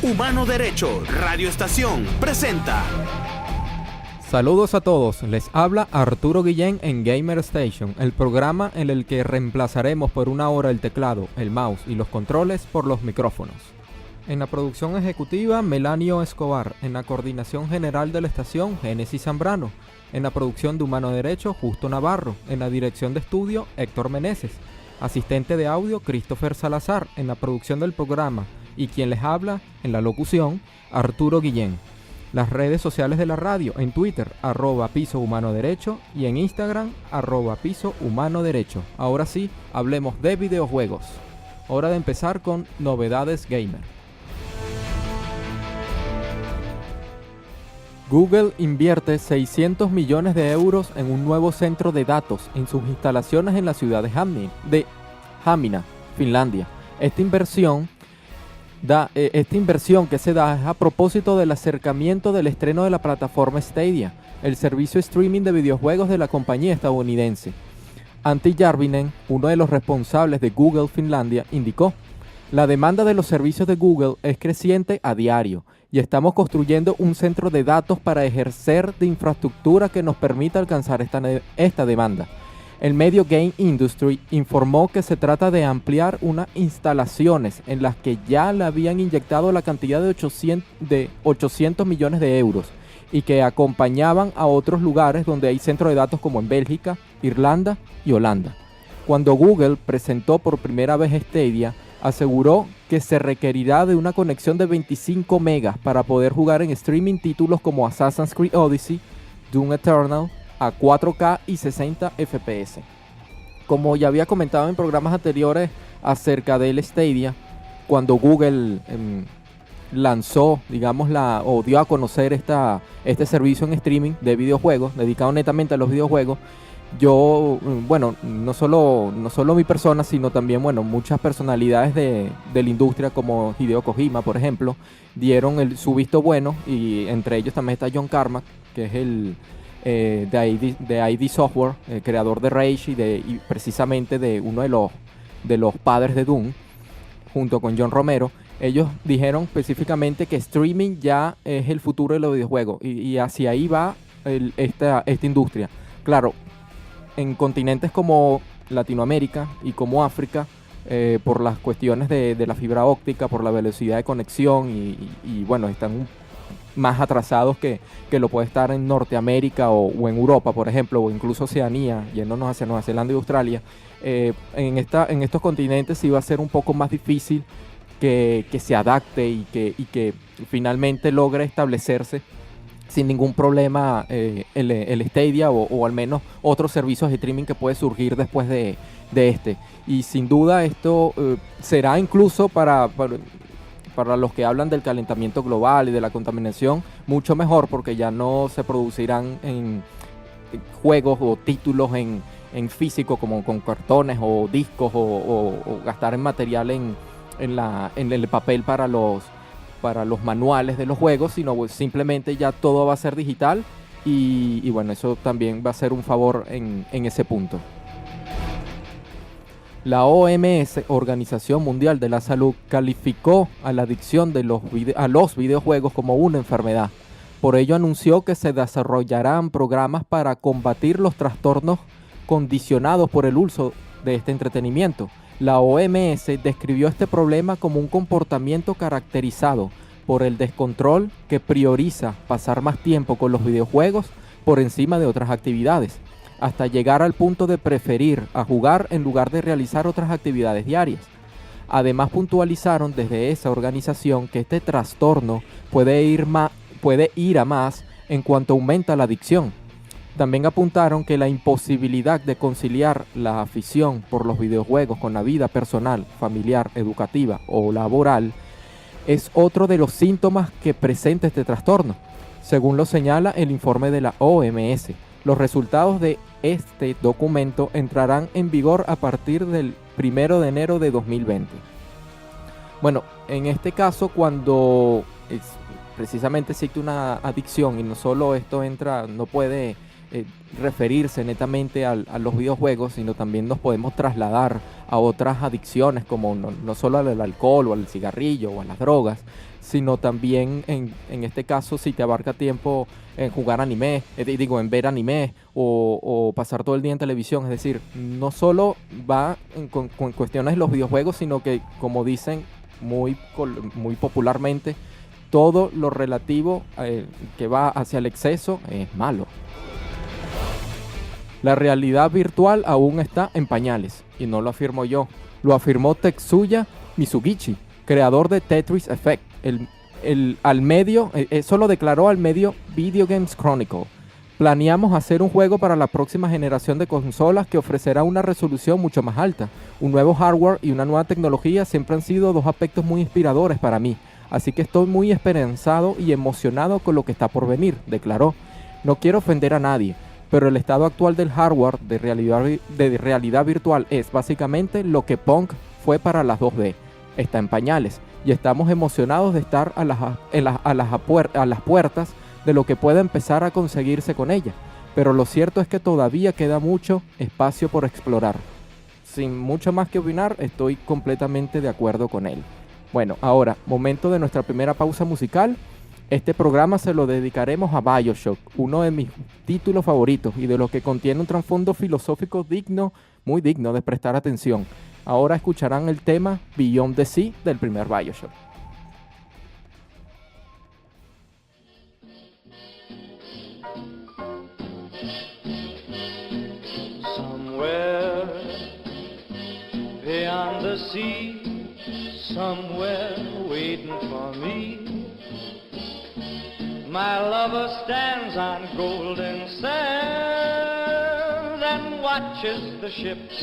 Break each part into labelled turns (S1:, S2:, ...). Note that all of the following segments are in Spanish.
S1: Humano Derecho Radio Estación presenta.
S2: Saludos a todos, les habla Arturo Guillén en Gamer Station, el programa en el que reemplazaremos por una hora el teclado, el mouse y los controles por los micrófonos. En la producción ejecutiva, Melanio Escobar. En la coordinación general de la estación, Génesis Zambrano. En la producción de Humano Derecho, Justo Navarro. En la dirección de estudio, Héctor Meneses. Asistente de audio, Christopher Salazar. En la producción del programa y quien les habla, en la locución, Arturo Guillén. Las redes sociales de la radio, en Twitter, @Piso Humano Derecho, y en Instagram, @Piso Humano Derecho. Ahora sí, hablemos de videojuegos. Hora de empezar con novedades gamer. Google invierte 600 millones de euros en un nuevo centro de datos en sus instalaciones en la ciudad de Hamina, Finlandia. Esta inversión que se da es a propósito del acercamiento del estreno de la plataforma Stadia, el servicio streaming de videojuegos de la compañía estadounidense. Antti Järvinen, uno de los responsables de Google Finlandia, indicó: "La demanda de los servicios de Google es creciente a diario y estamos construyendo un centro de datos para ejercer de infraestructura que nos permita alcanzar esta demanda". El medio Game Industry informó que se trata de ampliar unas instalaciones en las que ya le habían inyectado la cantidad de 800 millones de euros y que acompañaban a otros lugares donde hay centros de datos como en Bélgica, Irlanda y Holanda. Cuando Google presentó por primera vez Stadia, aseguró que se requerirá de una conexión de 25 megas para poder jugar en streaming títulos como Assassin's Creed Odyssey, Doom Eternal, a 4K y 60 FPS. Como ya había comentado en programas anteriores acerca del Stadia, cuando Google lanzó, o dio a conocer este servicio en streaming de videojuegos, dedicado netamente a los videojuegos, no solo mi persona, sino también, muchas personalidades de la industria como Hideo Kojima, por ejemplo, dieron su visto bueno, y entre ellos también está John Carmack, que es el de ID Software, creador de Rage y precisamente de uno de los padres de Doom, junto con John Romero. Ellos dijeron específicamente que streaming ya es el futuro de los videojuegos y hacia ahí va esta industria. Claro, en continentes como Latinoamérica y como África, por las cuestiones de la fibra óptica, por la velocidad de conexión están más atrasados que lo puede estar en Norteamérica o en Europa, por ejemplo, o incluso Oceanía, yéndonos hacia Nueva Zelanda y Australia. En estos continentes sí va a ser un poco más difícil que se adapte y que finalmente logre establecerse sin ningún problema el Stadia o al menos otros servicios de streaming que puede surgir después de este. Y sin duda esto será incluso para los que hablan del calentamiento global y de la contaminación, mucho mejor, porque ya no se producirán en juegos o títulos en físico como con cartones o discos o gastar en material en el papel para los manuales de los juegos, sino simplemente ya todo va a ser digital y eso también va a ser un favor en ese punto. La OMS, Organización Mundial de la Salud, calificó a la adicción a los videojuegos como una enfermedad. Por ello anunció que se desarrollarán programas para combatir los trastornos condicionados por el uso de este entretenimiento. La OMS describió este problema como un comportamiento caracterizado por el descontrol que prioriza pasar más tiempo con los videojuegos por encima de otras actividades, hasta llegar al punto de preferir a jugar en lugar de realizar otras actividades diarias. Además, puntualizaron desde esa organización que este trastorno puede ir a más en cuanto aumenta la adicción. También apuntaron que la imposibilidad de conciliar la afición por los videojuegos con la vida personal, familiar, educativa o laboral es otro de los síntomas que presenta este trastorno, según lo señala el informe de la OMS. Los resultados de este documento entrarán en vigor a partir del 1 de enero de 2020. Bueno, en este caso, cuando precisamente existe una adicción y no solo esto no puede referirse netamente a los videojuegos, sino también nos podemos trasladar a otras adicciones, como no solo al alcohol o al cigarrillo o a las drogas, sino también en este caso si te abarca tiempo en jugar anime, en ver anime o pasar todo el día en televisión. Es decir, no solo va con cuestiones de los videojuegos, sino que, como dicen muy popularmente, todo lo relativo que va hacia el exceso es malo. La realidad virtual aún está en pañales, y no lo afirmo yo, lo afirmó Tetsuya Mizuguchi, creador de Tetris Effect. Eso lo declaró al medio Video Games Chronicle. Planeamos hacer un juego para la próxima generación de consolas que ofrecerá una resolución mucho más alta. Un nuevo hardware y una nueva tecnología siempre han sido dos aspectos muy inspiradores para mí, así que estoy muy esperanzado y emocionado con lo que está por venir, declaró. No quiero ofender a nadie, pero el estado actual del hardware de realidad virtual es básicamente lo que Pong fue para las 2D. Está en pañales y estamos emocionados de estar a las puertas de lo que pueda empezar a conseguirse con ella, pero lo cierto es que todavía queda mucho espacio por explorar. Sin mucho más que opinar, estoy completamente de acuerdo con él. Bueno, ahora, momento de nuestra primera pausa musical. Este programa se lo dedicaremos a BioShock, uno de mis títulos favoritos y de lo que contiene un trasfondo filosófico muy digno de prestar atención. Ahora escucharán el tema Beyond the Sea del primer BioShock.
S3: Somewhere beyond the sea, somewhere waiting for me, my lover stands on golden sands and watches the ships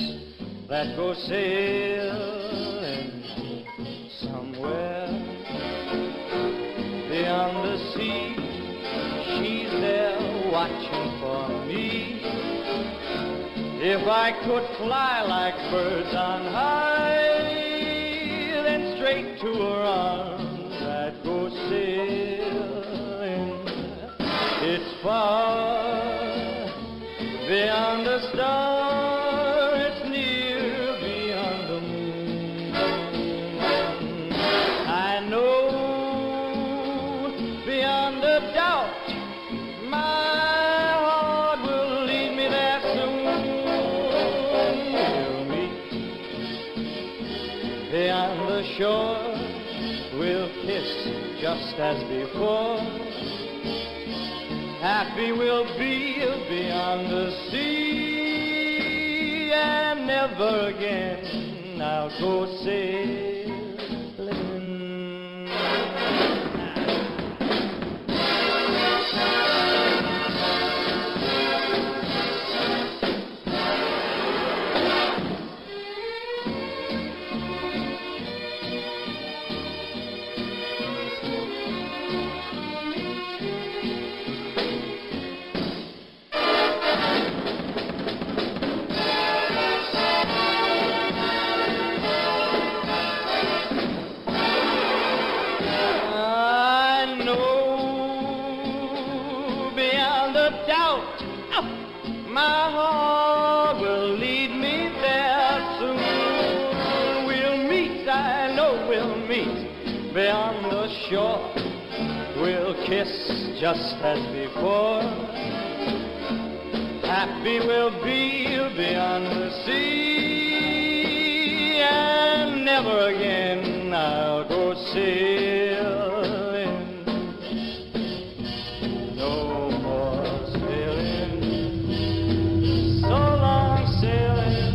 S3: that go sailing. Somewhere beyond the sea, she's there watching for me. If I could fly like birds on high, then straight to her arms I'd go sailing. It's far beyond the star, it's near beyond the moon. I know beyond a doubt my heart will lead me there soon. We'll meet beyond the shore, we'll kiss just as before. Happy we'll be beyond the sea, and never again I'll go sailing. My heart will lead me there soon. We'll meet, I know we'll meet beyond the shore. We'll kiss just as before. Happy we'll be beyond the sea, and never again I'll go sailing. No more sailing. So long sailing,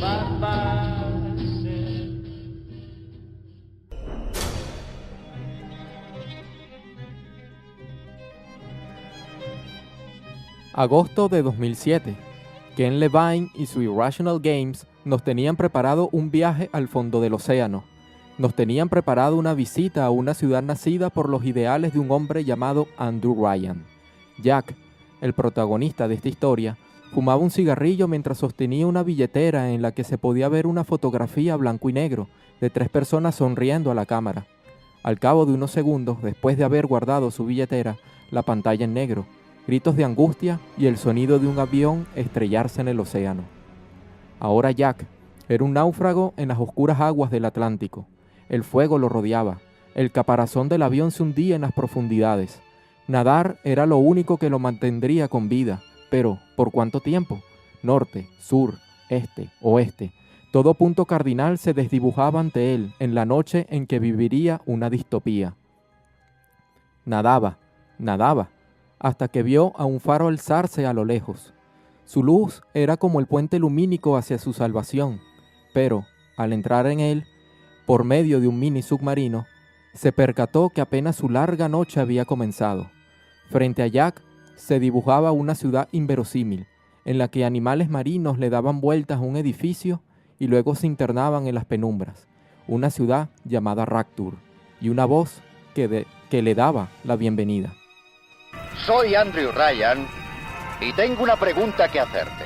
S3: bye-bye sailing.
S2: Agosto de 2007. Ken Levine y su Irrational Games nos tenían preparado un viaje al fondo del océano. Nos tenían preparado una visita a una ciudad nacida por los ideales de un hombre llamado Andrew Ryan. Jack, el protagonista de esta historia, fumaba un cigarrillo mientras sostenía una billetera en la que se podía ver una fotografía blanco y negro de 3 personas sonriendo a la cámara. Al cabo de unos segundos, después de haber guardado su billetera, la pantalla en negro, gritos de angustia y el sonido de un avión estrellarse en el océano. Ahora Jack era un náufrago en las oscuras aguas del Atlántico. El fuego lo rodeaba. El caparazón del avión se hundía en las profundidades. Nadar era lo único que lo mantendría con vida. Pero, ¿por cuánto tiempo? Norte, sur, este, oeste. Todo punto cardinal se desdibujaba ante él en la noche en que viviría una distopía. Nadaba, hasta que vio a un faro alzarse a lo lejos. Su luz era como el puente lumínico hacia su salvación, pero, al entrar en él, por medio de un mini submarino, se percató que apenas su larga noche había comenzado. Frente a Jack se dibujaba una ciudad inverosímil, en la que animales marinos le daban vueltas a un edificio y luego se internaban en las penumbras. Una ciudad llamada Rapture, y una voz que le daba la bienvenida.
S4: Soy Andrew Ryan y tengo una pregunta que hacerte.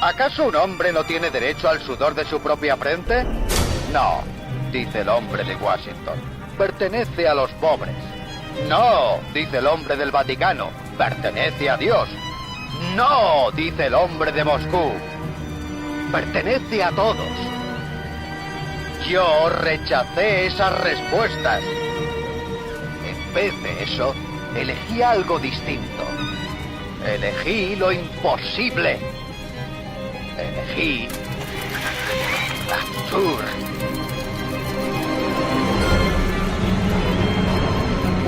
S4: ¿Acaso un hombre no tiene derecho al sudor de su propia frente? No, dice el hombre de Washington. Pertenece a los pobres. No, dice el hombre del Vaticano. Pertenece a Dios. No, dice el hombre de Moscú. Pertenece a todos. Yo rechacé esas respuestas. En vez de eso, elegí algo distinto. Elegí lo imposible. Elegí Rapture.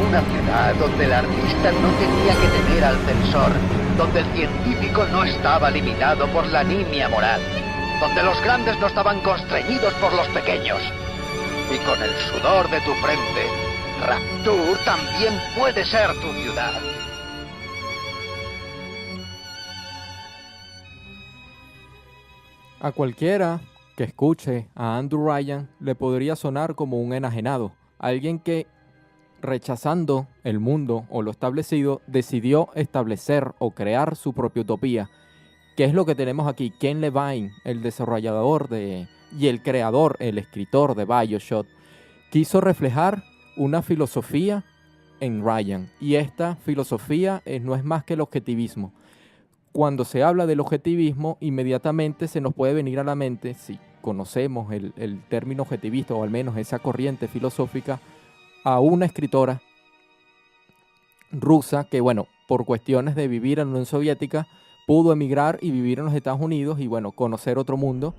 S4: Una ciudad donde el artista no tenía que temer al censor, donde el científico no estaba limitado por la nimia moral, donde los grandes no estaban constreñidos por los pequeños. Y con el sudor de tu frente, Rapture también puede ser tu ciudad.
S2: A cualquiera que escuche a Andrew Ryan le podría sonar como un enajenado, alguien que, rechazando el mundo o lo establecido, decidió establecer o crear su propia utopía. ¿Qué es lo que tenemos aquí? Ken Levine, el desarrollador y el creador, el escritor de BioShock, quiso reflejar una filosofía en Ryan, y esta filosofía no es más que el objetivismo. Cuando se habla del objetivismo, inmediatamente se nos puede venir a la mente, si conocemos el término objetivista o al menos esa corriente filosófica, a una escritora rusa que, bueno, por cuestiones de vivir en la Unión Soviética, pudo emigrar y vivir en los Estados Unidos y, bueno, conocer otro mundo,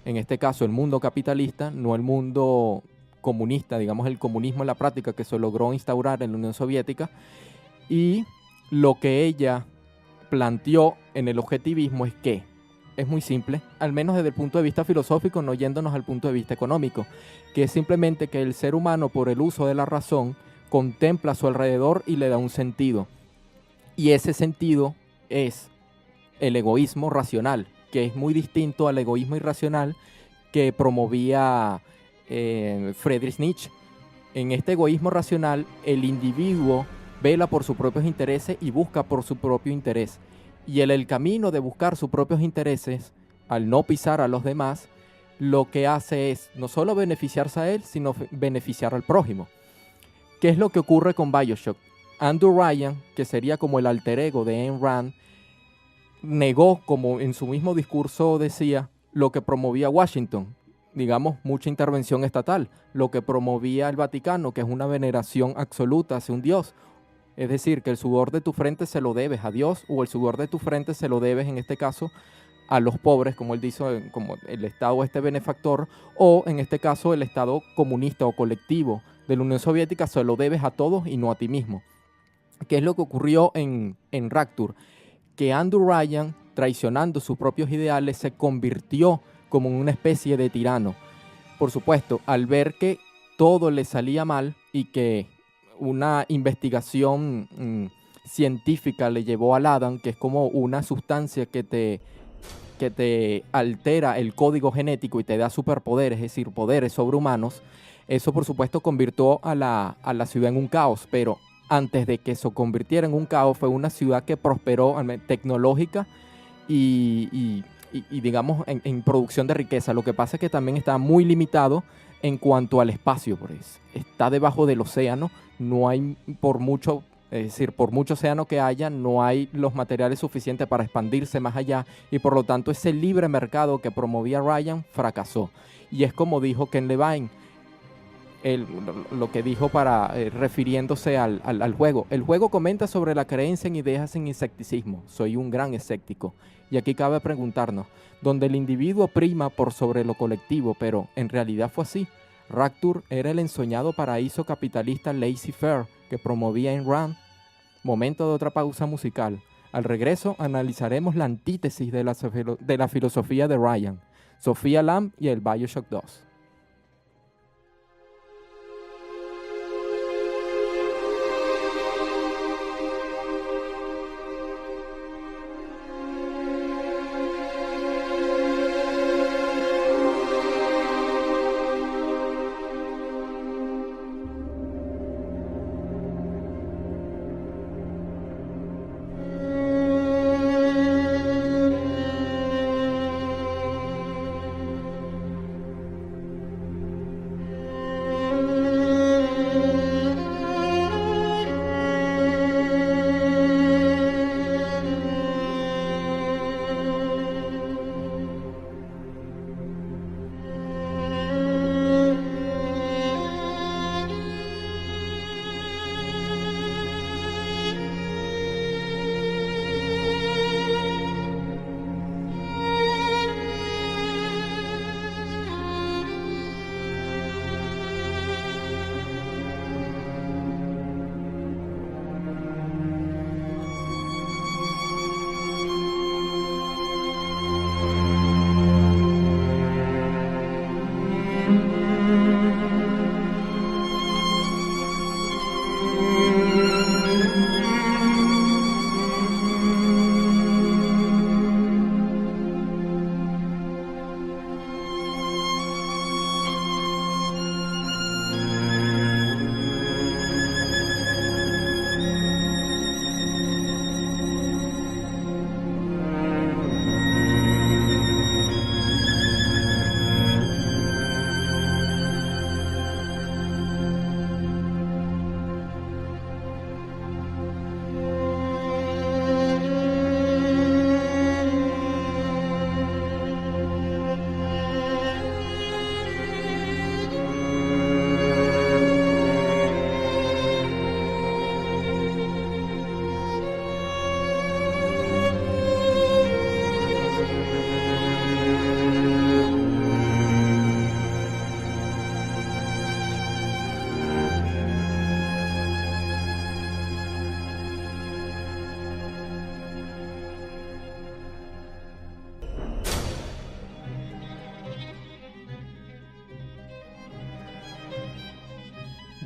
S2: en este caso el mundo capitalista, no el mundo comunista, digamos el comunismo en la práctica que se logró instaurar en la Unión Soviética. Y lo que ella planteó en el objetivismo es que es muy simple, al menos desde el punto de vista filosófico, no yéndonos al punto de vista económico, que es simplemente que el ser humano, por el uso de la razón, contempla a su alrededor y le da un sentido. Y ese sentido es el egoísmo racional, que es muy distinto al egoísmo irracional que promovía Friedrich Nietzsche. En este egoísmo racional, el individuo vela por sus propios intereses y busca por su propio interés. Y el camino de buscar sus propios intereses, al no pisar a los demás, lo que hace es no solo beneficiarse a él, sino beneficiar al prójimo. ¿Qué es lo que ocurre con BioShock? Andrew Ryan, que sería como el alter ego de Ayn Rand, negó, como en su mismo discurso decía, lo que promovía Washington, digamos, mucha intervención estatal, lo que promovía el Vaticano, que es una veneración absoluta hacia un dios. Es decir, que el sudor de tu frente se lo debes a Dios, o el sudor de tu frente se lo debes, en este caso, a los pobres, como él dice, como el Estado benefactor, o en este caso el Estado comunista o colectivo de la Unión Soviética, se lo debes a todos y no a ti mismo. ¿Qué es lo que ocurrió en Rapture? Que Andrew Ryan, traicionando sus propios ideales, se convirtió como en una especie de tirano. Por supuesto, al ver que todo le salía mal y que una investigación científica le llevó al Adam, que es como una sustancia que te altera el código genético y te da superpoderes, es decir, poderes sobrehumanos, eso por supuesto convirtió a la ciudad en un caos, pero antes de que eso convirtiera en un caos, fue una ciudad que prosperó tecnológica y digamos en producción de riqueza. Lo que pasa es que también está muy limitado en cuanto al espacio, pues está debajo del océano, no hay por mucho Es decir, por mucho océano que haya, no hay los materiales suficientes para expandirse más allá y por lo tanto ese libre mercado que promovía Ryan fracasó. Y es como dijo Ken Levine, lo que dijo refiriéndose al juego. El juego comenta sobre la creencia en ideas en insecticismo. Soy un gran escéptico. Y aquí cabe preguntarnos, donde el individuo prima por sobre lo colectivo, pero en realidad fue así. Rapture era el ensoñado paraíso capitalista laissez-faire que promovía Ayn Rand. Momento de otra pausa musical. Al regreso analizaremos la antítesis de la filosofía de Ryan, Sofía Lamb y el BioShock 2.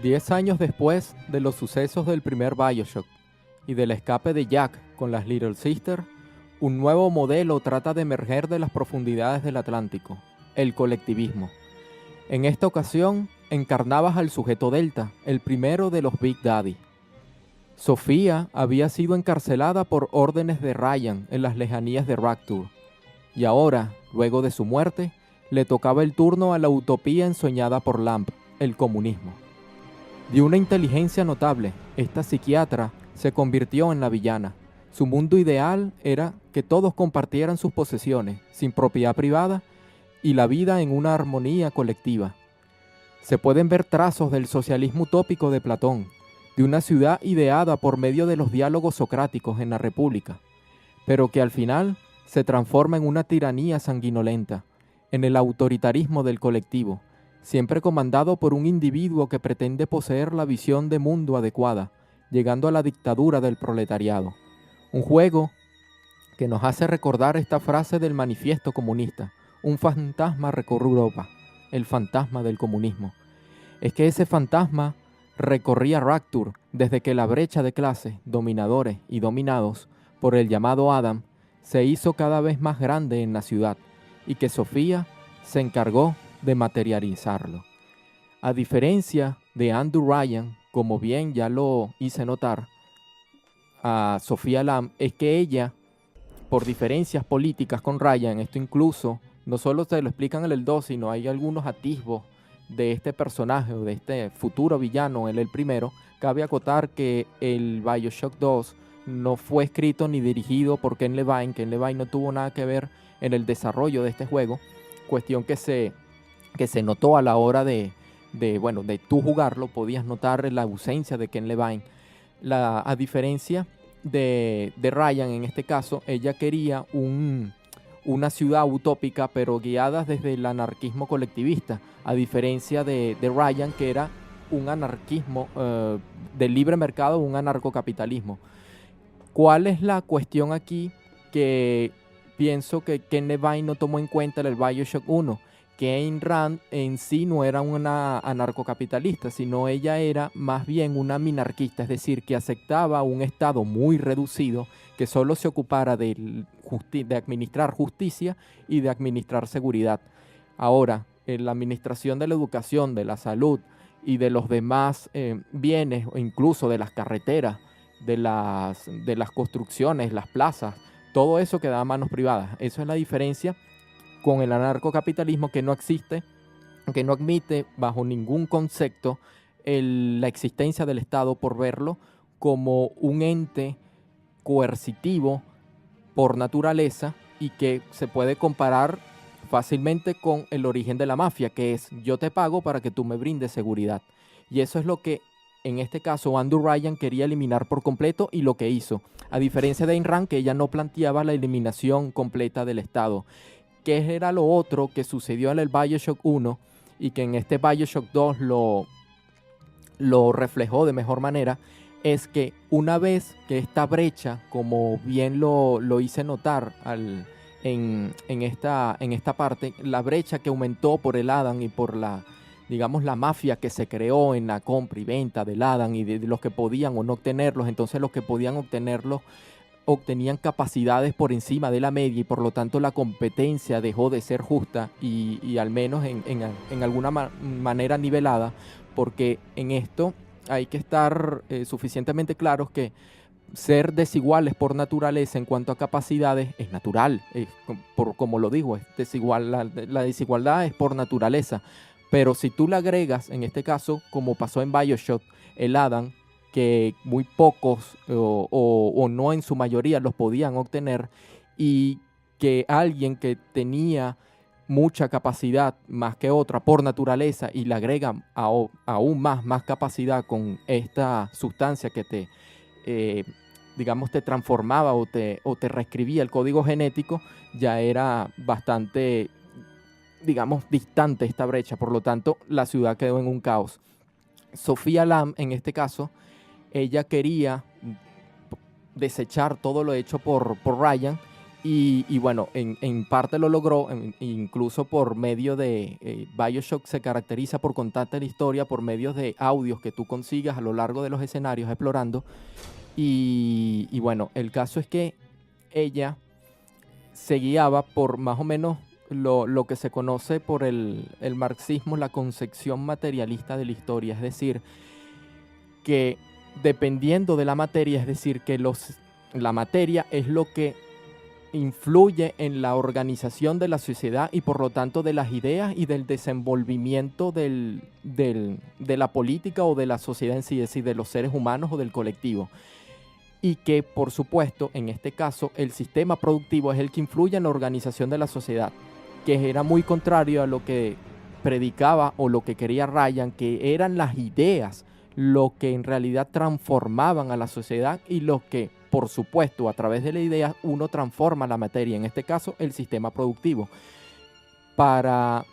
S2: Diez años después de los sucesos del primer BioShock y del escape de Jack con las Little Sisters, un nuevo modelo trata de emerger de las profundidades del Atlántico, el colectivismo. En esta ocasión, encarnabas al sujeto Delta, el primero de los Big Daddy. Sofía había sido encarcelada por órdenes de Ryan en las lejanías de Rapture, y ahora, luego de su muerte, le tocaba el turno a la utopía ensoñada por Lamb, el comunismo. De una inteligencia notable, esta psiquiatra se convirtió en la villana. Su mundo ideal era que todos compartieran sus posesiones, sin propiedad privada, y la vida en una armonía colectiva. Se pueden ver trazos del socialismo utópico de Platón, de una ciudad ideada por medio de los diálogos socráticos en la República, pero que al final se transforma en una tiranía sanguinolenta, en el autoritarismo del colectivo, siempre comandado por un individuo que pretende poseer la visión de mundo adecuada, llegando a la dictadura del proletariado. Un juego que nos hace recordar esta frase del manifiesto comunista: un fantasma recorre Europa, el fantasma del comunismo. Es que ese fantasma recorría Rapture desde que la brecha de clases, dominadores y dominados, por el llamado Adam, se hizo cada vez más grande en la ciudad, y que Sofía se encargó de materializarlo. A diferencia de Andrew Ryan, como bien ya lo hice notar, a Sofía Lamb, es que ella, por diferencias políticas con Ryan, esto incluso, no solo se lo explican en el 2, sino hay algunos atisbos de este personaje o de este futuro villano, el primero, cabe acotar que el BioShock 2 no fue escrito ni dirigido por Ken Levine. Ken Levine no tuvo nada que ver en el desarrollo de este juego, cuestión que se notó a la hora de tú jugarlo. Podías notar la ausencia de Ken Levine. A diferencia de Ryan, en este caso, ella quería una ciudad utópica, pero guiada desde el anarquismo colectivista, a diferencia de Ryan, que era un anarquismo del libre mercado, un anarcocapitalismo. ¿Cuál es la cuestión aquí? Que pienso que Ken Levine no tomó en cuenta el BioShock 1. Que Ayn Rand en sí no era una anarcocapitalista, sino ella era más bien una minarquista, es decir, que aceptaba un Estado muy reducido que solo se ocupara de administrar justicia y de administrar seguridad. Ahora, en la administración de la educación, de la salud y de los demás bienes, o incluso de las carreteras, de las construcciones, las plazas, todo eso quedaba a manos privadas. Eso es la diferencia con el anarcocapitalismo, que no existe, que no admite bajo ningún concepto la existencia del Estado, por verlo como un ente coercitivo por naturaleza, y que se puede comparar fácilmente con el origen de la mafia, que es: yo te pago para que tú me brindes seguridad. Y eso es lo que en este caso Andrew Ryan quería eliminar por completo, y lo que hizo, a diferencia de Ayn Rand, que ella no planteaba la eliminación completa del Estado. ¿Qué era lo otro que sucedió en el BioShock 1 y que en este BioShock 2 lo reflejó de mejor manera? Es que una vez que esta brecha, como bien lo hice notar en esta parte, la brecha que aumentó por el Adam y por la mafia que se creó en la compra y venta del Adam, y de los que podían o no obtenerlos, entonces los que podían obtenerlos obtenían capacidades por encima de la media, y por lo tanto la competencia dejó de ser justa y al menos en alguna manera nivelada, porque en esto hay que estar suficientemente claros que ser desiguales por naturaleza en cuanto a capacidades es natural, como lo digo, es desigual, la desigualdad es por naturaleza, pero si tú le agregas, en este caso, como pasó en BioShock, el Adam, que muy pocos o no en su mayoría los podían obtener, y que alguien que tenía mucha capacidad más que otra por naturaleza y le agregan aún más capacidad con esta sustancia que te transformaba o te reescribía el código genético, ya era bastante distante esta brecha. Por lo tanto, la ciudad quedó en un caos. Sofía Lamb, en este caso, ella quería desechar todo lo hecho por Ryan, y bueno, en parte lo logró, incluso por medio de BioShock se caracteriza por contarte la historia por medio de audios que tú consigas a lo largo de los escenarios explorando, y bueno, el caso es que ella se guiaba por más o menos lo que se conoce por el marxismo, la concepción materialista de la historia, es decir, que dependiendo de la materia, es decir, que la materia es lo que influye en la organización de la sociedad y por lo tanto de las ideas y del desenvolvimiento de la política o de la sociedad en sí, es decir, de los seres humanos o del colectivo. Y que, por supuesto, en este caso, el sistema productivo es el que influye en la organización de la sociedad, que era muy contrario a lo que predicaba o lo que quería Ryan, que eran las ideas lo que en realidad transformaban a la sociedad, y lo que, por supuesto, a través de la idea uno transforma la materia, en este caso el sistema productivo. Para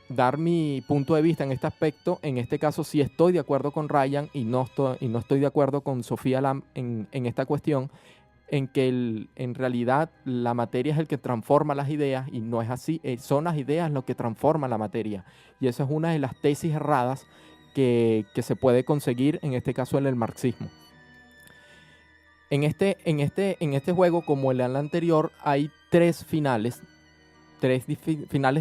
S2: dar mi punto de vista en este aspecto, en este caso sí estoy de acuerdo con Ryan y no estoy de acuerdo con Sofía Lamb en esta cuestión, en que en realidad la materia es el que transforma las ideas, y no es así, son las ideas lo que transforman la materia, y esa es una de las tesis erradas que se puede conseguir en este caso en el marxismo. En este juego, como en el anterior, hay tres finales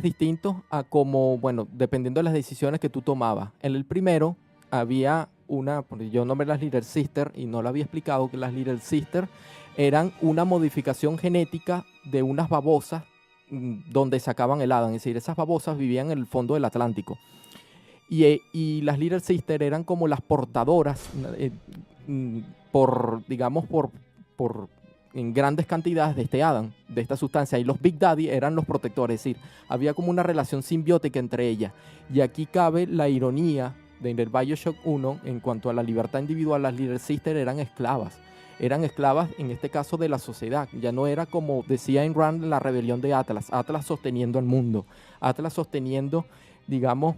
S2: distintos a como, bueno, dependiendo de las decisiones que tú tomabas. En el primero había yo nombré las Little Sister y no lo había explicado, que las Little Sister eran una modificación genética de unas babosas donde sacaban el Adam, es decir, esas babosas vivían en el fondo del Atlántico. y las Little Sisters eran como las portadoras en grandes cantidades de este Adam, de esta sustancia, y los Big Daddy eran los protectores, es decir, había como una relación simbiótica entre ellas. Y aquí cabe la ironía de el BioShock 1 en cuanto a la libertad individual. Las Little Sisters eran esclavas en este caso de la sociedad. Ya no era, como decía Ayn Rand, la rebelión de Atlas sosteniendo el mundo, Atlas sosteniendo, digamos,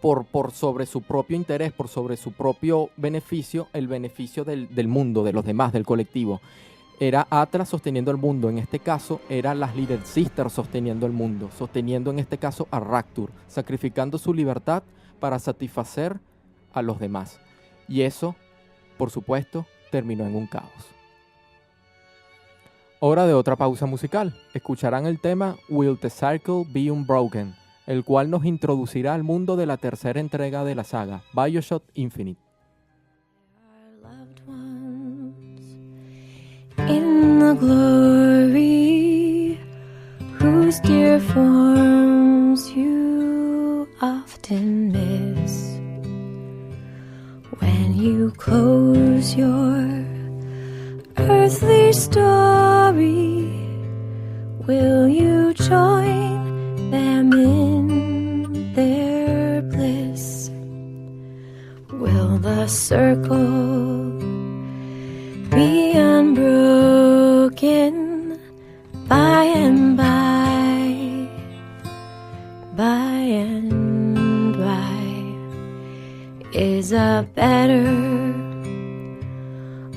S2: por sobre su propio interés, por sobre su propio beneficio, el beneficio del mundo, de los demás, del colectivo. Era Atlas sosteniendo el mundo. En este caso, eran las Little Sisters sosteniendo el mundo, sosteniendo en este caso a Rapture, sacrificando su libertad para satisfacer a los demás. Y eso, por supuesto, terminó en un caos. Hora de otra pausa musical. Escucharán el tema Will the Circle Be Unbroken, el cual nos introducirá al mundo de la tercera entrega de la saga, BioShock Infinite.
S5: In the glory, whose dear forms you often miss, when you close your earthly story, will you join them in their bliss? Will the circle be unbroken by and by, by and by? Is a better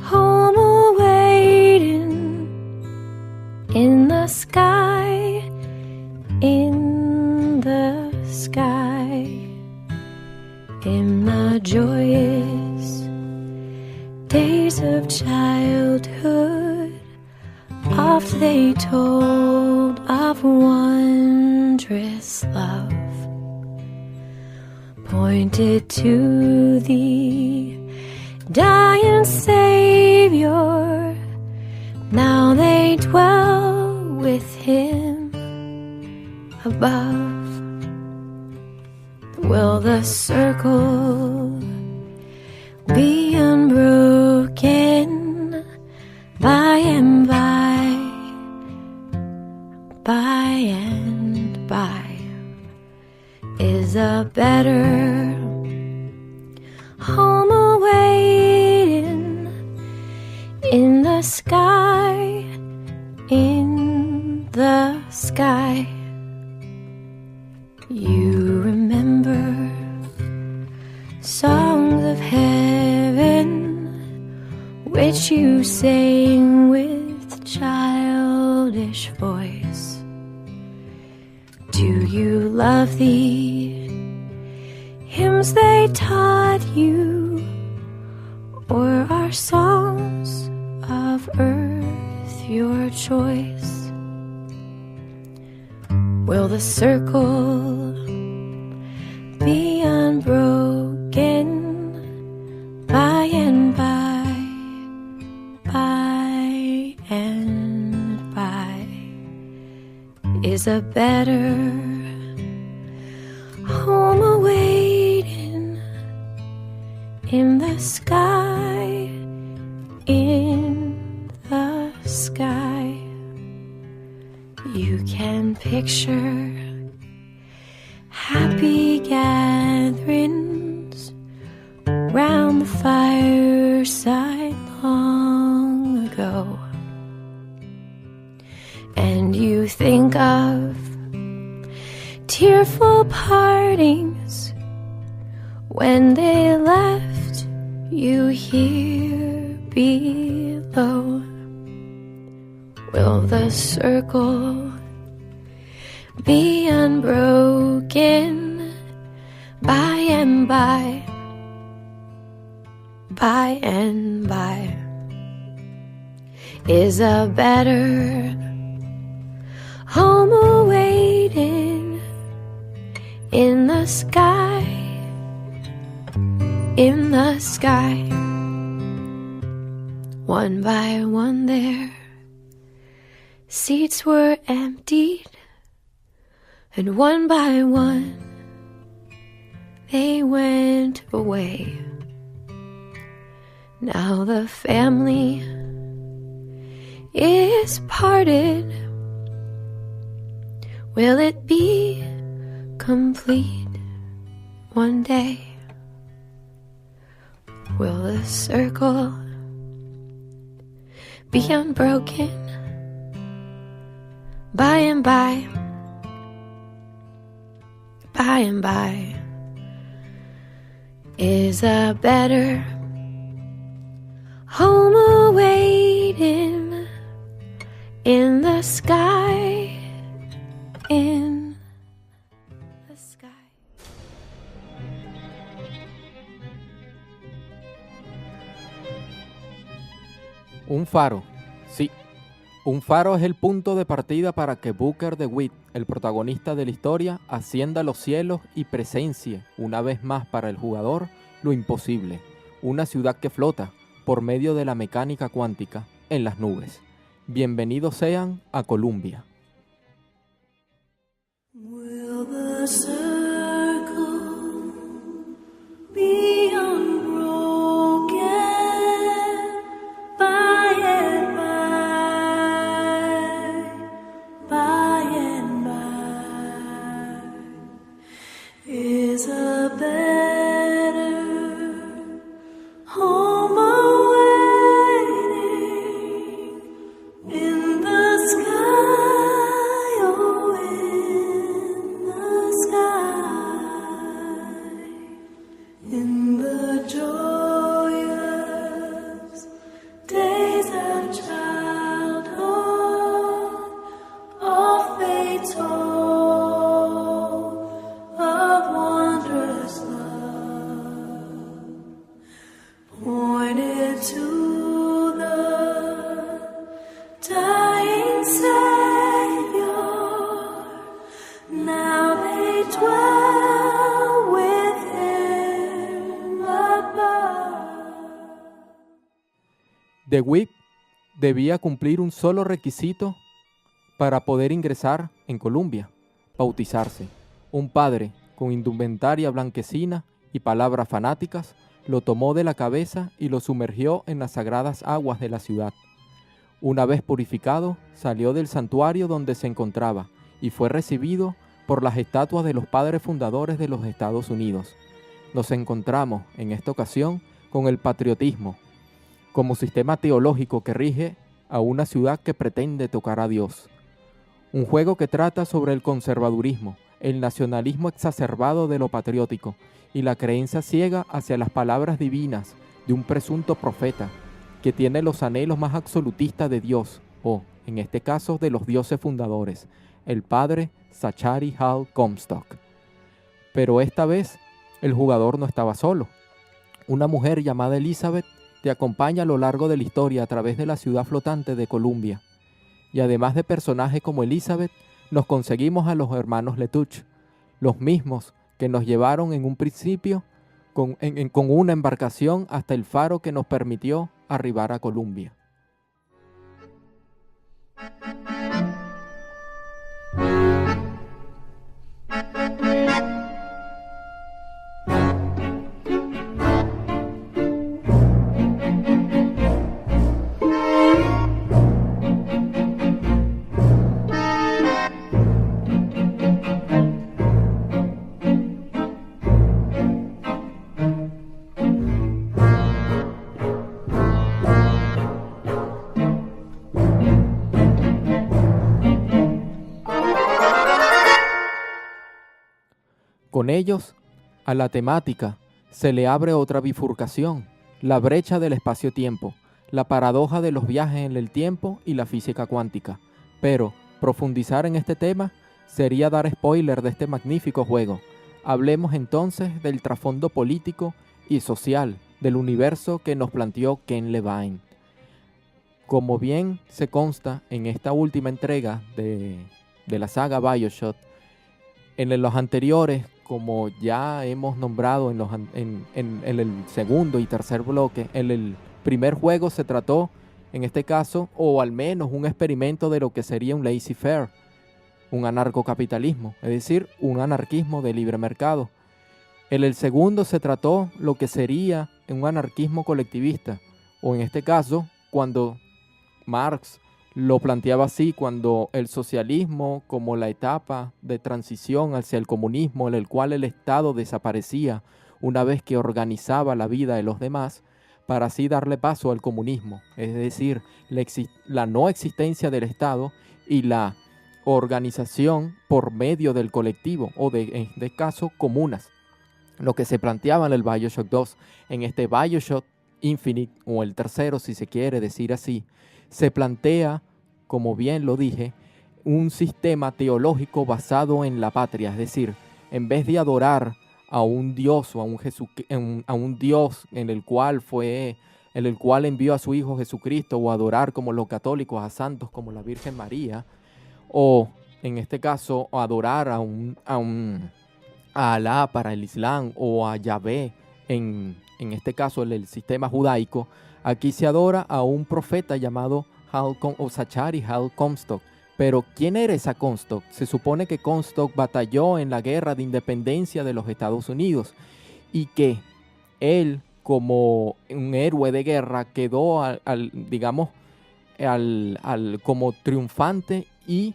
S5: home awaiting in the sky, in the sky, in the joyous days of childhood. Oft they told of wondrous love, pointed to the dying Savior. Now they dwell with him above. Will the circle be unbroken by and by, by and by? Is a better home awaiting in the sky, in the sky? You remember songs of heaven which you sang with childish voice. Do you love the hymns they taught you, or are songs of earth your choice? Will the circle be unbroken by and by, by and by? Is a better home awaiting in the sky, in the sky? You can picture happy gatherings round the fireside long ago, and you think of tearful partings when they left you here below. Will the circle be unbroken by and by, by and by? Is a better home awaiting in the sky, in the sky? One by one there, seats were emptied, and one by one they went away. Now the family is parted. Will it be complete one day? Will the circle be unbroken by and by? By and by is a better home awaiting in the sky, in the sky.
S2: Un faro, sí. Un faro es el punto de partida para que Booker DeWitt, el protagonista de la historia, ascienda a los cielos y presencie, una vez más para el jugador, lo imposible. Una ciudad que flota, por medio de la mecánica cuántica, en las nubes. Bienvenidos sean a Columbia.
S6: Will the circle be unbroken by and by, is a better home awaiting in the sky, oh, in the sky, in the joyous days of childhood, of fate's hope, of wondrous love, pointed to the dying Savior. Now they dwell with him above.
S2: DeWitt debía cumplir un solo requisito para poder ingresar en Columbia: bautizarse. Un padre con indumentaria blanquecina y palabras fanáticas lo tomó de la cabeza y lo sumergió en las sagradas aguas de la ciudad. Una vez purificado, salió del santuario donde se encontraba y fue recibido por las estatuas de los padres fundadores de los Estados Unidos. Nos encontramos en esta ocasión con el patriotismo como sistema teológico que rige a una ciudad que pretende tocar a Dios. Un juego que trata sobre el conservadurismo, el nacionalismo exacerbado de lo patriótico y la creencia ciega hacia las palabras divinas de un presunto profeta que tiene los anhelos más absolutistas de Dios, o, en este caso, de los dioses fundadores, el padre Zachary Hall Comstock. Pero esta vez, el jugador no estaba solo. Una mujer llamada Elizabeth te acompaña a lo largo de la historia a través de la ciudad flotante de Columbia. Y además de personajes como Elizabeth, nos conseguimos a los hermanos Letouch, los mismos que nos llevaron en un principio con una embarcación hasta el faro que nos permitió arribar a Columbia. Con ellos, a la temática se le abre otra bifurcación, la brecha del espacio-tiempo, la paradoja de los viajes en el tiempo y la física cuántica. Pero profundizar en este tema sería dar spoiler de este magnífico juego. Hablemos entonces del trasfondo político y social del universo que nos planteó Ken Levine. Como bien se consta en esta última entrega de la saga BioShock, en los anteriores, como ya hemos nombrado en el segundo y tercer bloque, en el primer juego se trató, en este caso, o al menos un experimento de lo que sería un laissez-faire, un anarcocapitalismo, es decir, un anarquismo de libre mercado. En el segundo se trató lo que sería un anarquismo colectivista, o en este caso, cuando Marx lo planteaba así, cuando el socialismo como la etapa de transición hacia el comunismo en el cual el Estado desaparecía una vez que organizaba la vida de los demás, para así darle paso al comunismo, es decir, la no existencia del Estado y la organización por medio del colectivo, o en este caso, comunas. Lo que se planteaba en el BioShock 2, en este BioShock Infinite, o el tercero si se quiere decir así, se plantea, como bien lo dije, un sistema teológico basado en la patria, es decir, en vez de adorar a un Dios o a un Dios en el cual envió a su Hijo Jesucristo, o adorar como los católicos a santos como la Virgen María, o en este caso adorar a Alá para el Islam, o a Yahvé en este caso el sistema judaico. Aquí se adora a un profeta llamado Zachary Hal Comstock. Pero ¿quién era esa Comstock? Se supone que Comstock batalló en la guerra de independencia de los Estados Unidos y que él, como un héroe de guerra, quedó como triunfante, y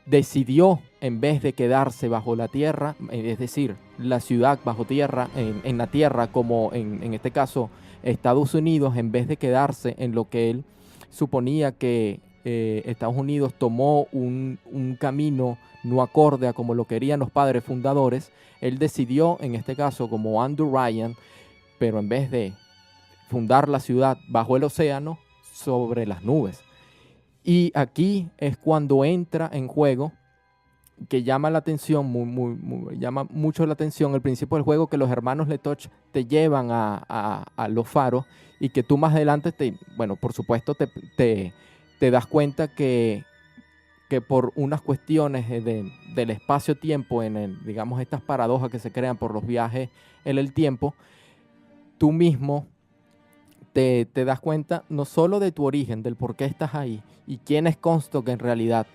S2: decidió, en vez de quedarse bajo la tierra, es decir, la ciudad bajo tierra, en la tierra, como en este caso Estados Unidos, en vez de quedarse en lo que él suponía que Estados Unidos tomó un camino no acorde a como lo querían los padres fundadores, él decidió, en este caso como Andrew Ryan, pero en vez de fundar la ciudad bajo el océano, sobre las nubes. Y aquí es cuando entra en juego, que llama la atención, llama mucho la atención el principio del juego, que los hermanos Letoch te llevan a los faros, y que tú más adelante, por supuesto, te das cuenta que por unas cuestiones del espacio-tiempo, digamos, estas paradojas que se crean por los viajes en el tiempo, tú mismo te das cuenta no solo de tu origen, del por qué estás ahí y quién es Comstock en realidad,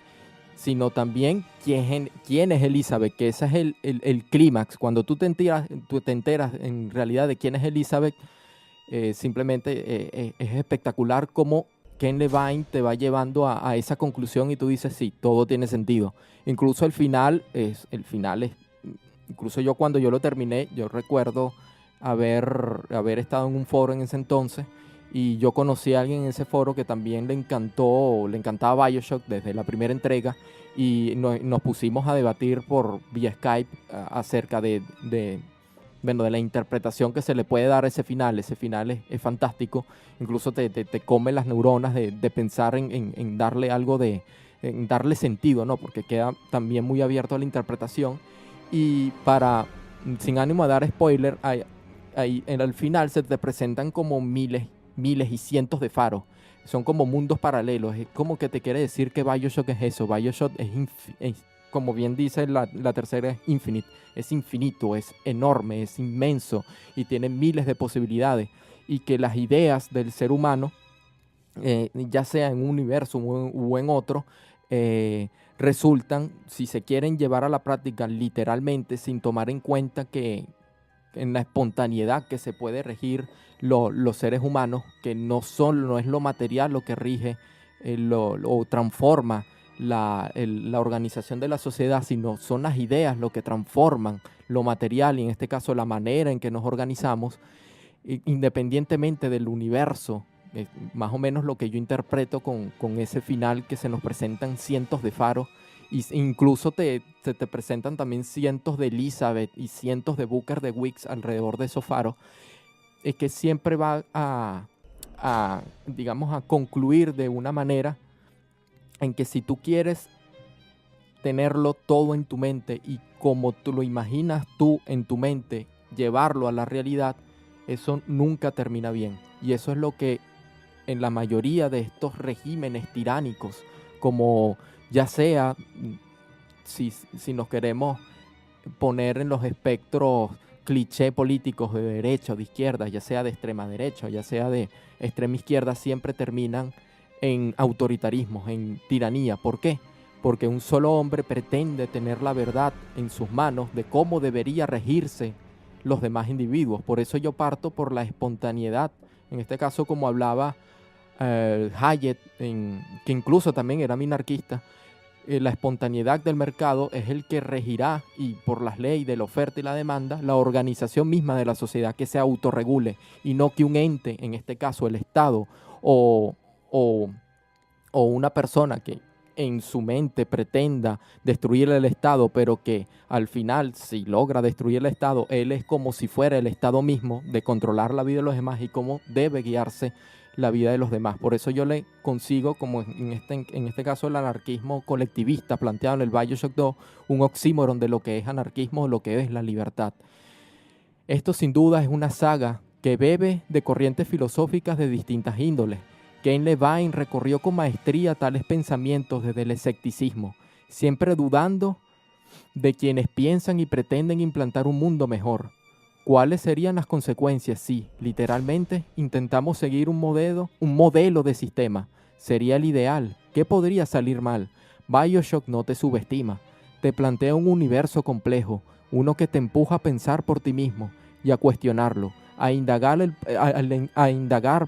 S2: sino también quién es Elizabeth, que ese es el clímax. Cuando tú te enteras en realidad de quién es Elizabeth, simplemente es espectacular cómo Ken Levine te va llevando a esa conclusión, y tú dices, sí, todo tiene sentido. Incluso el final es, incluso yo cuando yo lo terminé, yo recuerdo haber estado en un foro en ese entonces, y yo conocí a alguien en ese foro que también le encantaba BioShock desde la primera entrega, y nos pusimos a debatir por vía Skype acerca de la interpretación que se le puede dar a ese final. Ese final es fantástico, incluso te come las neuronas de pensar en darle algo en darle sentido, ¿no? Porque queda también muy abierto a la interpretación. Y sin ánimo de dar spoiler, ahí al final se te presentan como miles y cientos de faros. Son como mundos paralelos. Es como que te quiere decir que BioShock es eso. BioShock es como bien dice la tercera, es infinite. Es infinito, es enorme, es inmenso, y tiene miles de posibilidades. Y que las ideas del ser humano, ya sea en un universo o en otro, resultan, si se quieren llevar a la práctica literalmente, sin tomar en cuenta que en la espontaneidad que se puede regir los seres humanos, que no es lo material lo que rige o transforma la organización de la sociedad, sino son las ideas lo que transforman lo material, y en este caso la manera en que nos organizamos, independientemente del universo. Más o menos lo que yo interpreto con ese final, que se nos presentan cientos de faros, y incluso se te presentan también cientos de Elizabeth y cientos de Booker de Wicks alrededor de esos faros, es que siempre va a concluir de una manera en que si tú quieres tenerlo todo en tu mente, y como tú lo imaginas tú en tu mente, llevarlo a la realidad, eso nunca termina bien. Y eso es lo que en la mayoría de estos regímenes tiránicos, como ya sea, si nos queremos poner en los espectros cliché políticos de derecha o de izquierda, ya sea de extrema derecha, ya sea de extrema izquierda, siempre terminan en autoritarismos, en tiranía. ¿Por qué? Porque un solo hombre pretende tener la verdad en sus manos de cómo debería regirse los demás individuos. Por eso yo parto por la espontaneidad. En este caso, como hablaba Hayek, que incluso también era minarquista, la espontaneidad del mercado es el que regirá, y por las leyes de la oferta y la demanda, la organización misma de la sociedad, que se autorregule, y no que un ente, en este caso el Estado, o una persona que en su mente pretenda destruir el Estado, pero que al final, si logra destruir el Estado, él es como si fuera el Estado mismo, de controlar la vida de los demás y cómo debe guiarse la vida de los demás. Por eso yo le consigo, como en este caso el anarquismo colectivista planteado en el BioShock 2, un oxímoron de lo que es anarquismo, lo que es la libertad. Esto sin duda es una saga que bebe de corrientes filosóficas de distintas índoles. Ken Levine recorrió con maestría tales pensamientos desde el escepticismo, siempre dudando de quienes piensan y pretenden implantar un mundo mejor. ¿Cuáles serían las consecuencias si, literalmente, intentamos seguir un modelo de sistema? ¿Sería el ideal? ¿Qué podría salir mal? BioShock no te subestima. Te plantea un universo complejo, uno que te empuja a pensar por ti mismo y a cuestionarlo, a indagar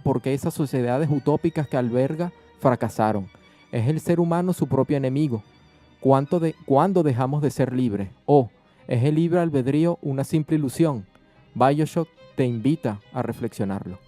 S2: por qué esas sociedades utópicas que alberga fracasaron. ¿Es el ser humano su propio enemigo? ¿Cuándo dejamos de ser libres? ¿O es el libre albedrío una simple ilusión? BioShock te invita a reflexionarlo.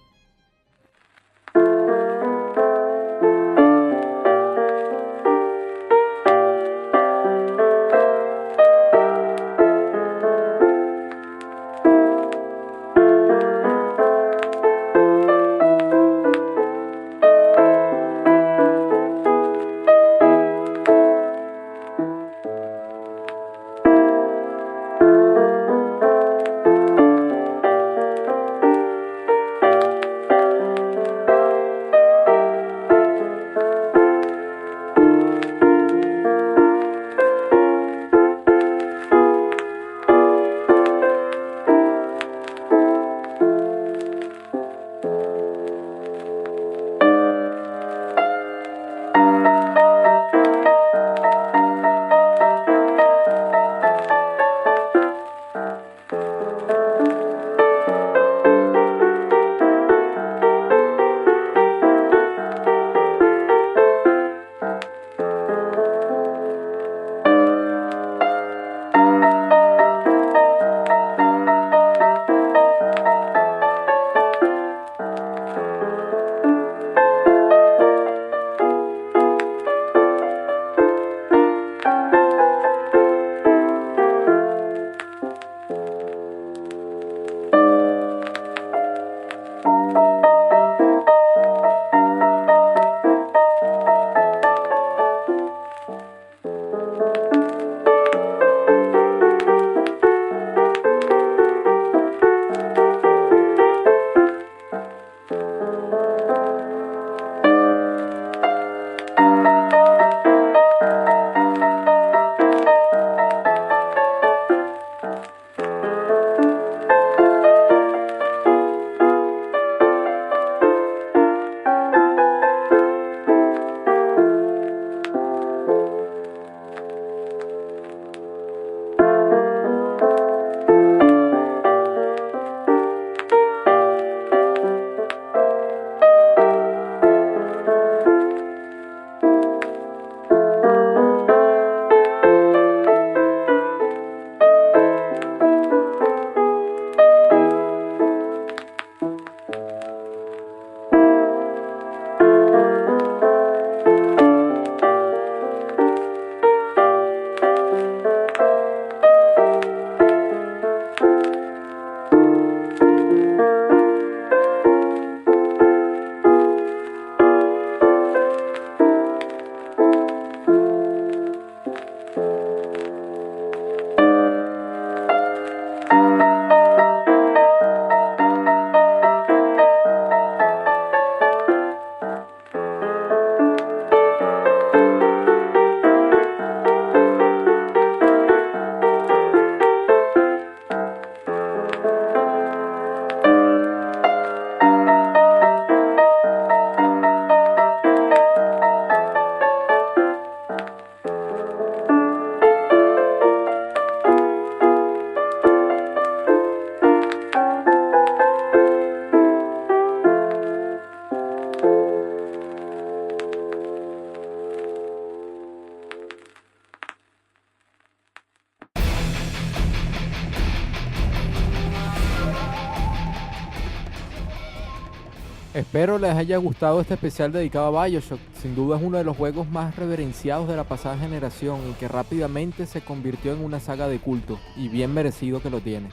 S2: Espero les haya gustado este especial dedicado a BioShock. Sin duda es uno de los juegos más reverenciados de la pasada generación y que rápidamente se convirtió en una saga de culto, y bien merecido que lo tiene.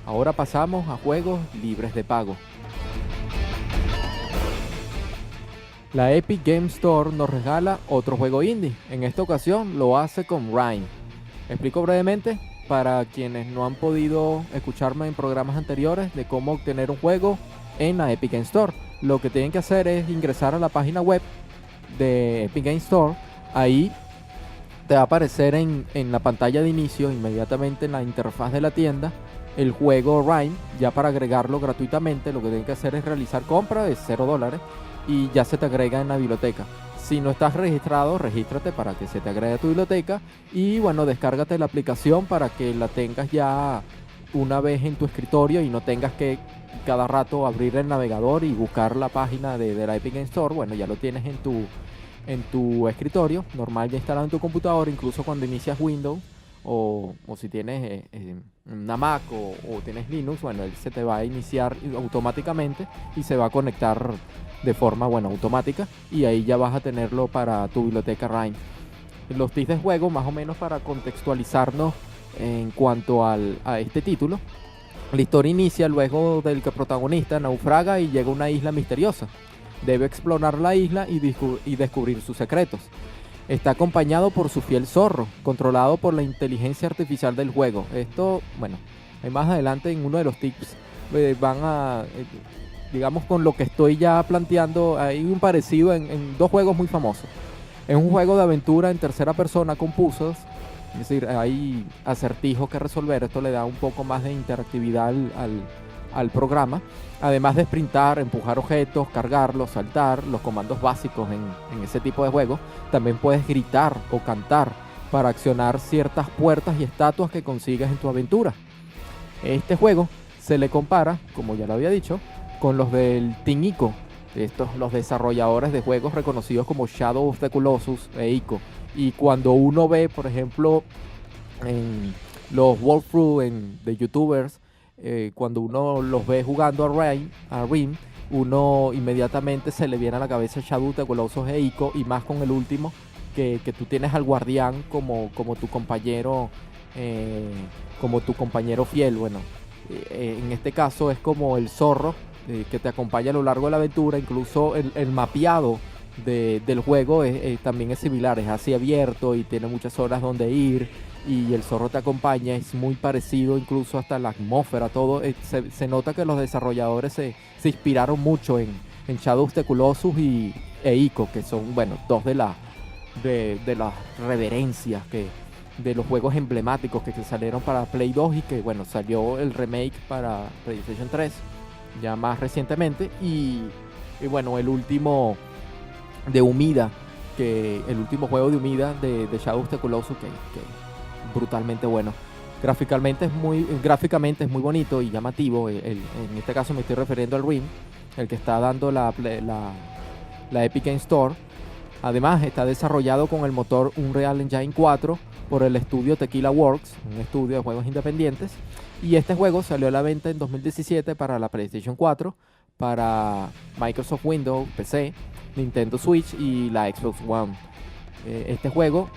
S2: Ahora pasamos a juegos libres de pago. La Epic Game Store nos regala otro juego indie. En esta ocasión lo hace con Rime. Explico brevemente para quienes no han podido escucharme en programas anteriores de cómo obtener un juego en la Epic Game Store. Lo que tienen que hacer es ingresar a la página web de Epic Game Store. Ahí te va a aparecer en la pantalla de inicio, inmediatamente en la interfaz de la tienda, el juego Rime. Ya para agregarlo gratuitamente, lo que tienen que hacer es realizar compra de $0 y ya se te agrega en la biblioteca. Si no estás registrado, regístrate para que se te agregue a tu biblioteca y bueno, descárgate la aplicación para que la tengas ya una vez en tu escritorio y no tengas que cada rato abrir el navegador y buscar la página de la Epic Game Store. Bueno, ya lo tienes en tu escritorio, normal, ya instalado en tu computador, incluso cuando inicias Windows o si tienes una Mac o tienes Linux, bueno, él se te va a iniciar automáticamente y se va a conectar de forma, bueno, automática, y ahí ya vas a tenerlo para tu biblioteca Rime. Los tips de juego, más o menos para contextualizarnos en cuanto a este título. La historia inicia luego del que el protagonista naufraga y llega a una isla misteriosa. Debe explorar la isla y descubrir sus secretos. Está acompañado por su fiel zorro, controlado por la inteligencia artificial del juego. Esto, bueno, más adelante en uno de los tips van a, digamos, con lo que estoy ya planteando, hay un parecido en dos juegos muy famosos. Es un juego de aventura en tercera persona con puzzles, es decir, hay acertijos que resolver. Esto le da un poco más de interactividad al programa. Además de sprintar, empujar objetos, cargarlos, saltar, los comandos básicos en ese tipo de juegos. También puedes gritar o cantar para accionar ciertas puertas y estatuas que consigues en tu aventura. Este juego se le compara, como ya lo había dicho, con los del Team Ico, los desarrolladores de juegos reconocidos como Shadow of the Colossus e Ico. Y cuando uno ve, por ejemplo, en los walkthroughs de youtubers, cuando uno los ve jugando a Rime, uno inmediatamente se le viene a la cabeza Shadow of the Colossus e Ico, y más con el último, que tú tienes al guardián como tu compañero fiel. Bueno, en este caso es como el zorro que te acompaña a lo largo de la aventura. Incluso el mapeado del juego también es similar, es así abierto y tiene muchas zonas donde ir, y el zorro te acompaña. Es muy parecido, incluso hasta la atmósfera, todo. Se nota que los desarrolladores se inspiraron mucho en Shadow of the Colossus e Ico, que son, bueno, dos de las reverencias de los juegos emblemáticos que salieron para Play 2 y que, bueno, salió el remake para PlayStation 3 ya más recientemente. Y bueno, el último de Umida, el último juego de Umida de Shadow of the Colossus, que brutalmente bueno. Gráficamente es muy bonito y llamativo. En este caso me estoy refiriendo al Rime, el que está dando la Epic Game Store. Además está desarrollado con el motor Unreal Engine 4 por el estudio Tequila Works, un estudio de juegos independientes. Y este juego salió a la venta en 2017 para la PlayStation 4, para Microsoft Windows, PC, Nintendo Switch y la Xbox One. Este juego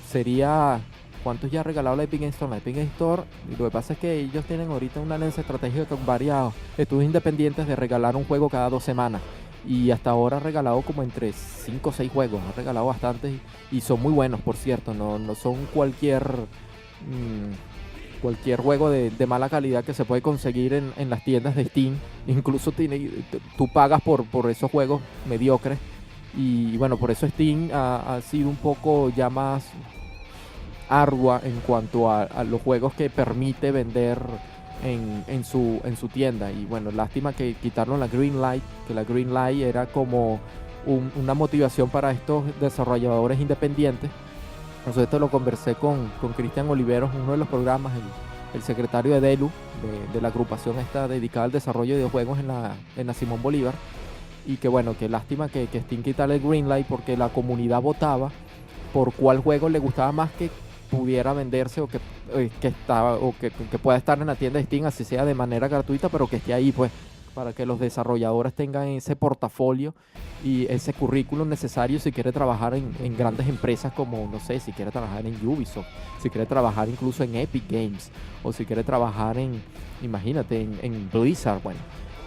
S2: sería... ¿Cuántos ya ha regalado la Epic Game Store? La Epic Game Store, lo que pasa es que ellos tienen ahorita una alianza estratégica con varios estudios independientes de regalar un juego cada 2 semanas. Y hasta ahora ha regalado como entre 5 o 6 juegos. Ha regalado bastantes y son muy buenos, por cierto. No son cualquier juego de mala calidad que se puede conseguir en las tiendas de Steam. Incluso tú pagas por esos juegos mediocres. Y bueno, por eso Steam ha sido un poco ya más ardua en cuanto a los juegos que permite vender en su tienda. Y bueno, lástima que quitaron la Greenlight, que la Greenlight era como una motivación para estos desarrolladores independientes. Entonces esto lo conversé con Cristian Oliveros en uno de los programas, el secretario de DELU, de la agrupación esta dedicada al desarrollo de videojuegos en la Simón Bolívar. Y que bueno, que lástima que Steam quitara el Greenlight, porque la comunidad votaba por cuál juego le gustaba más que pudiera venderse o que pueda estar en la tienda de Steam, así sea de manera gratuita, pero que esté ahí, pues, para que los desarrolladores tengan ese portafolio y ese currículum necesario si quiere trabajar en grandes empresas como, no sé, si quiere trabajar en Ubisoft, si quiere trabajar incluso en Epic Games, o si quiere trabajar imagínate, en Blizzard. Bueno,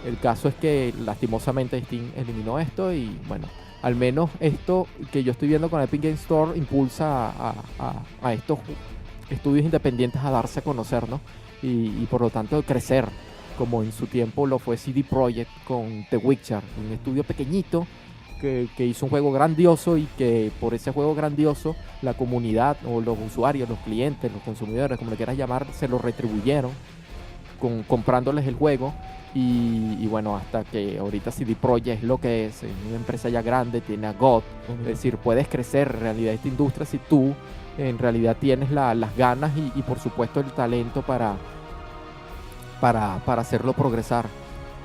S2: el caso es que lastimosamente Steam eliminó esto y bueno, al menos esto que yo estoy viendo con Epic Games Store impulsa a estos estudios independientes a darse a conocer, ¿no? Y por lo tanto crecer, como en su tiempo lo fue CD Projekt con The Witcher, un estudio pequeñito que hizo un juego grandioso y que por ese juego grandioso la comunidad o los usuarios, los clientes, los consumidores, como le quieras llamar, se lo retribuyeron comprándoles el juego. Y bueno, hasta que ahorita CD Projekt es lo que es una empresa ya grande, tiene a God. Es decir, puedes crecer en realidad esta industria si tú en realidad tienes las ganas y por supuesto el talento para hacerlo progresar.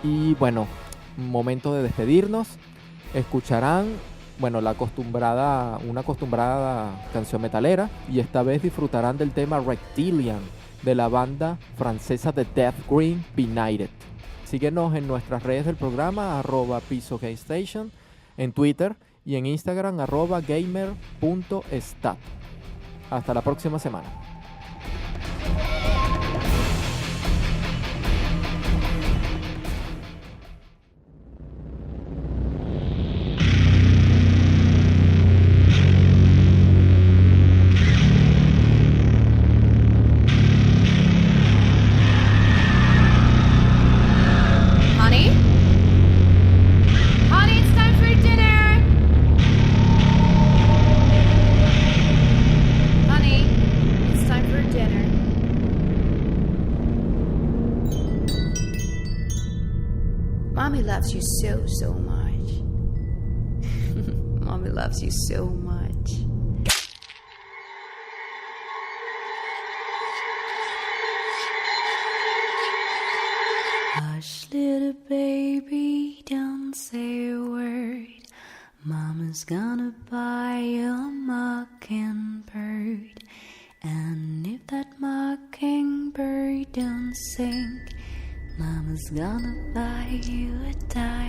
S2: Y bueno, momento de despedirnos. Escucharán, bueno, una acostumbrada canción metalera, y esta vez disfrutarán del tema Reptilian de la banda francesa de Death Green, Benighted. Síguenos en nuestras redes del programa, @pisogamestation, en Twitter y en Instagram, @gamer.stat. Hasta la próxima semana.
S5: Honey? Honey, it's time for dinner! Honey, it's time for dinner. Mommy loves you so, so much. Mommy loves you so much.
S6: Hush, little baby, don't say a word. Mama's gonna buy a mockingbird. And if that mockingbird don't sing, Mama's gonna buy you a diamond.